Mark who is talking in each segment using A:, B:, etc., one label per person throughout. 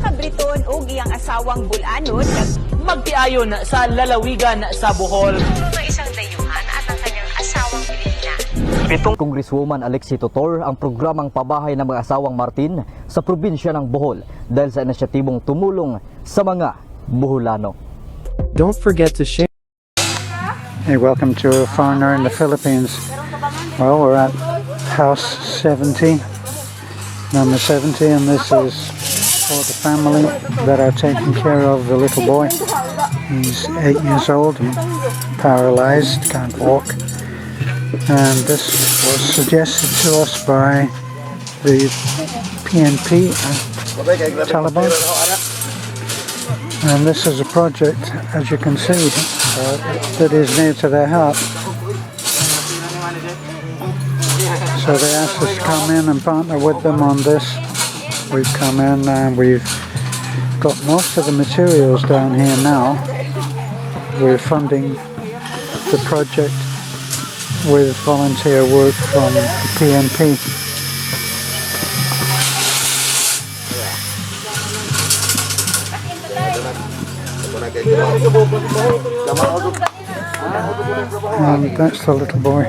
A: Kabriton ug iyang asawang bulanon
B: magtiayon sa lalawigan sa Bohol.
A: ng isang dayuhan at ang kanyang asawang Pilipina.
C: Pitong Congresswoman Alexi Totor ang programang pabahay ng mga asawang Martin sa probinsya ng Bohol dahil sa inisyatibong tumulong sa mga Boholano.
D: Don't forget to share.
E: Hey, welcome to a foreigner in the Philippines. Well, we're at house 70, number 70, and this is for the family that are taking care of the little boy. He's 8 years old and paralyzed, can't walk. And this was suggested to us by the PNP and Taliban. And this is a project, as you can see, that is near to their heart. So they asked us to come in and partner with them on this. We've come in and we've got most of the materials down here now. We're funding the project with volunteer work from the PNP. And that's the little boy.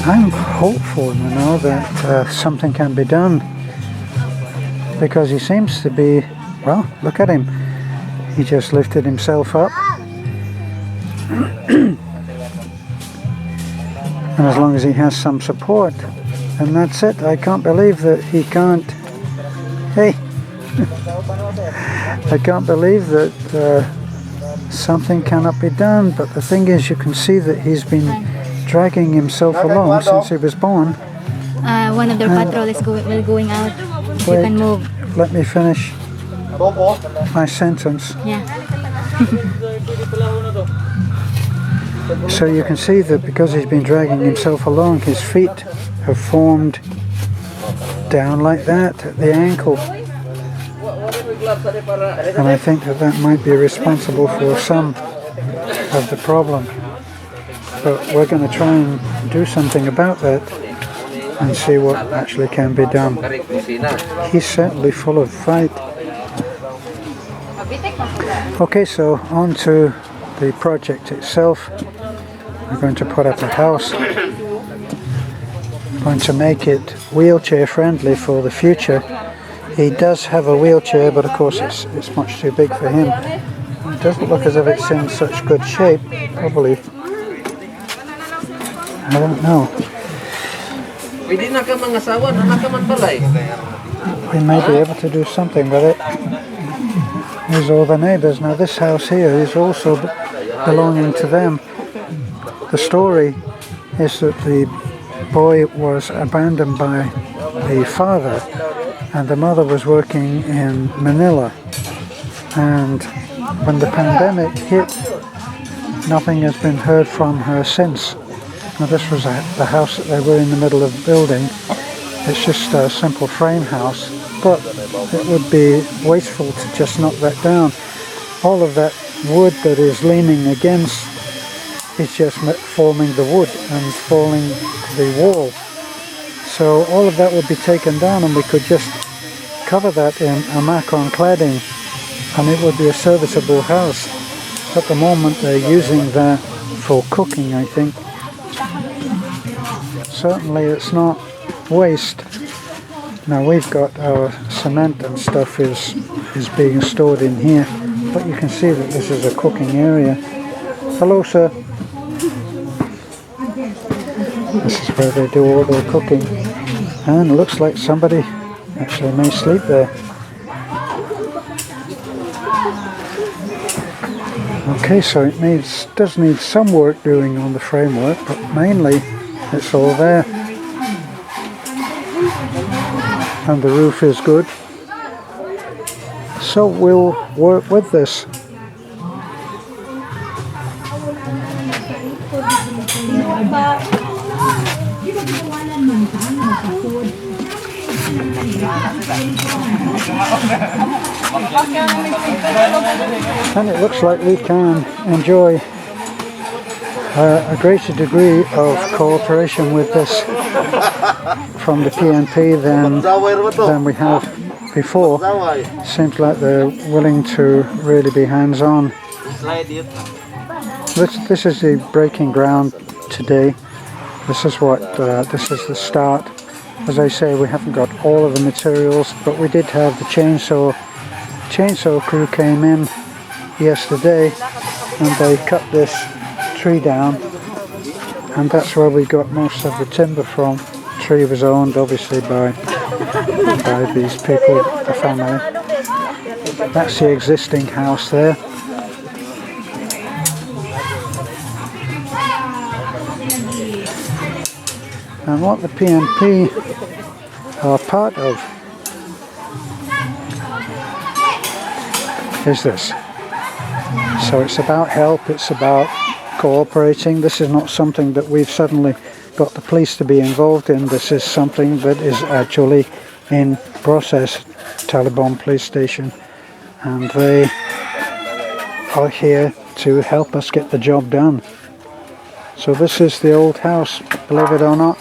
E: I'm hopeful, you know, that something can be done, because he seems to be, well, look at him. He just lifted himself up. And as long as he has some support, and that's it. I can't believe that he can't. Hey, I can't believe that something cannot be done. But the thing is, you can see that he's been dragging himself along since he was born.
F: One of their patrol is going out. You
E: Wait,
F: can move.
E: let me finish my sentence.
F: Yeah.
E: So you can see that because he's been dragging himself along, his feet have formed down like that at the ankle. And I think that that might be responsible for some of the problem. But we're going to try and do something about that and see what actually can be done. He's certainly full of fight. Okay, so on to the project itself. We're going to put up a house. Going to make it wheelchair friendly for the future. He does have a wheelchair, but of course it's much too big for him. It doesn't look as if it's in such good shape, probably. I don't know. We may be able to do something with it. Here's all the neighbours. Now this house here is also belonging to them. The story is that the boy was abandoned by the father, and the mother was working in Manila. And when the pandemic hit, nothing has been heard from her since. Now this was the house that they were in the middle of building. It's just a simple frame house, but it would be wasteful to just knock that down. All of that wood that is leaning against is just forming the wood and forming the wall. So all of that would be taken down, and we could just cover that in a macron cladding, and it would be a serviceable house. At the moment they're using that for cooking, I think. Certainly it's not waste. Now we've got our cement and stuff is being stored in here, but you can see that this is a cooking area. Hello, sir. This is where they do all their cooking, and it looks like somebody actually may sleep there. Okay, so it does need some work doing on the framework, but mainly it's all there. And the roof is good. So we'll work with this. And it looks like we can enjoy a greater degree of cooperation with this from the PNP than we have before. Seems like they're willing to really be hands-on. This is the breaking ground today. This is the start. As I say, we haven't got all of the materials, but we did have the chainsaw crew came in yesterday and they cut this tree down, and that's where we got most of the timber from. The tree was owned obviously by these people, the family. That's the existing house there. And what the PNP are part of is this. So it's about help, it's about cooperating. This is not something that we've suddenly got the police to be involved in. This is something that is actually in process, Taliban police station, and they are here to help us get the job done. So this is the old house, believe it or not.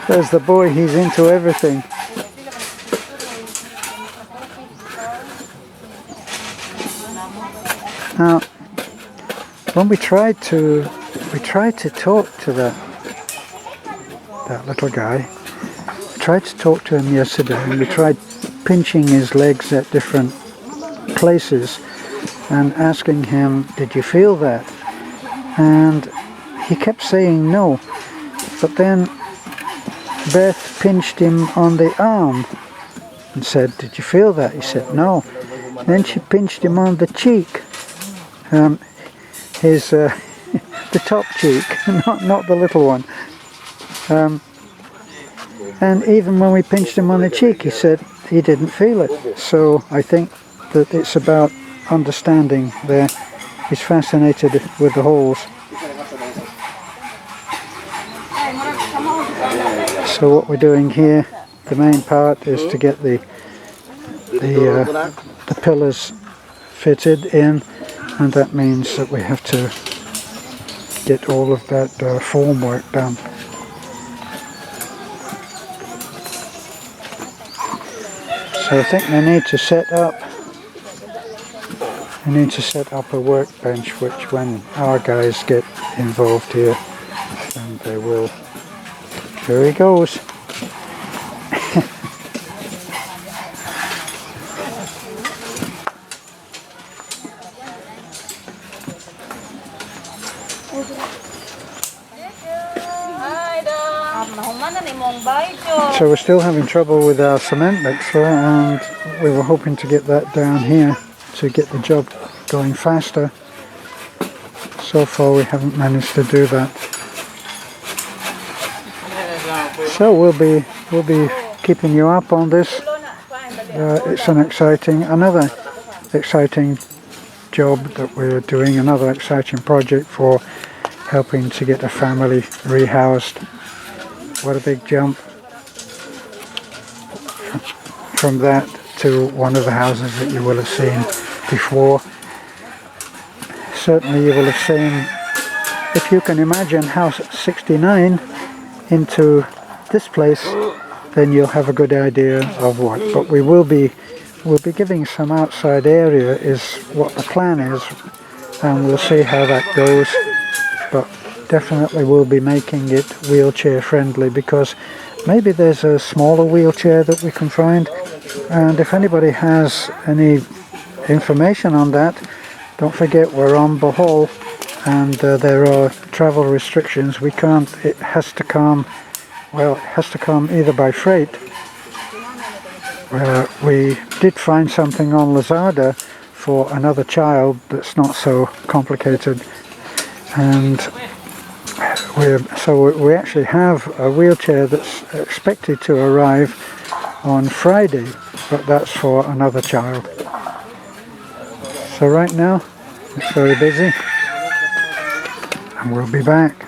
E: There's the boy, he's into everything. Now, when we tried to talk to that little guy, we tried to talk to him yesterday, and we tried pinching his legs at different places and asking him, did you feel that? And he kept saying no, but then Beth pinched him on the arm and said, did you feel that? He said no. Then she pinched him on the cheek, the top cheek, not the little one. And even when we pinched him on the cheek, he said he didn't feel it. So I think that it's about understanding there. He's fascinated with the holes. So what we're doing here, the main part is to get the pillars fitted in, and that means that we have to get all of that formwork done. So I think they need to set up a workbench, which when our guys get involved here, then they will. Here he goes. So we're still having trouble with our cement mixer, and we were hoping to get that down here to get the job going faster. So far we haven't managed to do that. So we'll be keeping you up on this. It's another exciting job that we're doing, another exciting project for helping to get a family rehoused. What a big jump from that to one of the houses that you will have seen before. Certainly you will have seen, if you can imagine House 69 into this place, then you'll have a good idea of what. But we'll be giving some outside area is what the plan is, and we'll see how that goes. But definitely we'll be making it wheelchair friendly, because maybe there's a smaller wheelchair that we can find, and if anybody has any information on that, don't forget we're on Bohol, and there are travel restrictions. It has to come either by freight. We did find something on Lazada for another child that's not so complicated, and we actually have a wheelchair that's expected to arrive on Friday, but that's for another child. So right now it's very busy, and we'll be back.